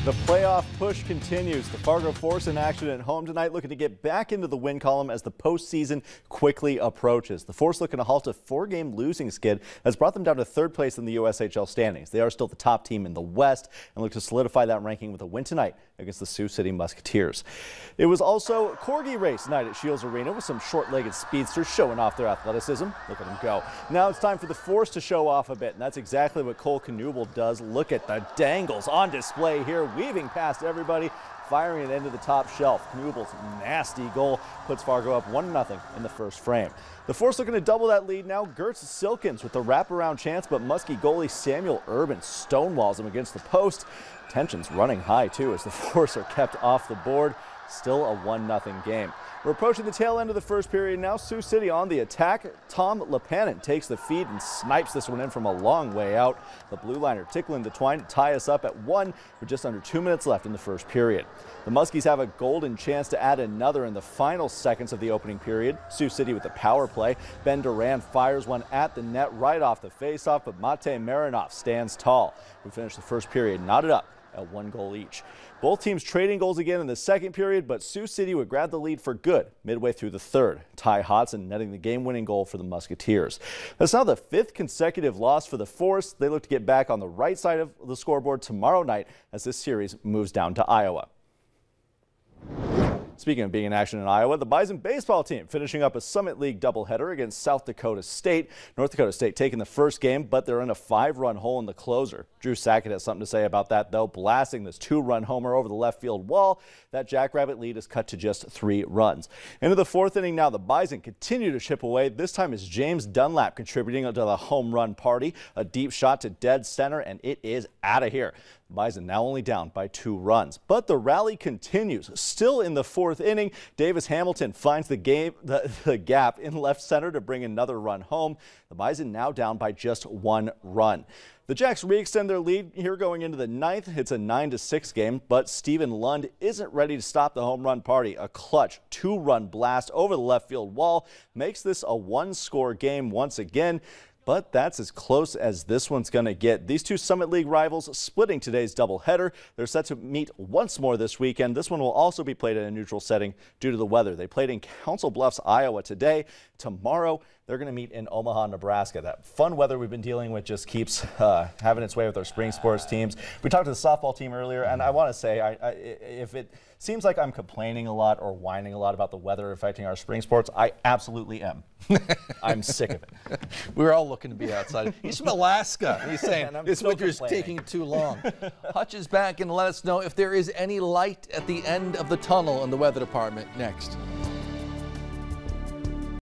The playoff push continues. The Fargo Force in action at home tonight, looking to get back into the win column as the postseason quickly approaches. The Force looking to halt a 4-game losing skid has brought them down to 3rd place in the USHL standings. They are still the top team in the West and look to solidify that ranking with a win tonight against the Sioux City Musketeers. It was also Corgi race night at Shields Arena with some short-legged speedsters showing off their athleticism. Look at them go. Now it's time for the Force to show off a bit, and that's exactly what Cole Knuble does. Look at the dangles on display here, weaving past everybody, firing it into the top shelf. Knuble's nasty goal puts Fargo up 1-0 in the first frame. The Force looking to double that lead now. Gertz Silkins with the wraparound chance, but Muskie goalie Samuel Urban stonewalls him against the post. Tensions running high too as the Force are kept off the board. Still a 1-0 game. We're approaching the tail end of the first period now. Sioux City on the attack. Tom Lepanin takes the feed and snipes this one in from a long way out. The blue liner tickling the twine to tie us up at 1 with just under 2 minutes left in the first period. The Muskies have a golden chance to add another in the final seconds of the opening period. Sioux City with the power play. Ben Duran fires one at the net right off the faceoff, but Mate Marinov stands tall. We finish the first period knotted up at 1 goal each. Both teams trading goals again in the second period, but Sioux City would grab the lead for good midway through the third. Ty Hodson netting the game-winning goal for the Musketeers. That's now the 5th consecutive loss for the Force. They look to get back on the right side of the scoreboard tomorrow night as this series moves down to Iowa. Speaking of being in action in Iowa, the Bison baseball team finishing up a Summit League doubleheader against South Dakota State. North Dakota State taking the first game, but they're in a 5-run hole in the closer. Drew Sackett has something to say about that, though, blasting this 2-run homer over the left field wall. That Jackrabbit lead is cut to just 3 runs. Into the 4th inning now, the Bison continue to chip away. This time is James Dunlap contributing to the home run party. A deep shot to dead center, and it is out of here. Bison now only down by 2 runs, but the rally continues. Still in the 4th inning, Davis Hamilton finds the gap in left center to bring another run home. The Bison now down by just 1 run. The Jacks re-extend their lead here going into the 9th. It's a 9-6 game, but Stephen Lund isn't ready to stop the home run party. A clutch 2-run blast over the left field wall makes this a 1-score game once again. But that's as close as this one's going to get. These two Summit League rivals splitting today's doubleheader. They're set to meet once more this weekend. This one will also be played in a neutral setting due to the weather. They played in Council Bluffs, Iowa today. Tomorrow, they're going to meet in Omaha, Nebraska. That fun weather we've been dealing with just keeps having its way with our spring sports teams. We talked to the softball team earlier, and I want to say, if it seems like I'm complaining a lot or whining a lot about the weather affecting our spring sports, I absolutely am. I'm sick of it. We're all looking to be outside. He's from Alaska, and he's saying this winter's taking too long. Hutch is back and let us know if there is any light at the end of the tunnel in the weather department next.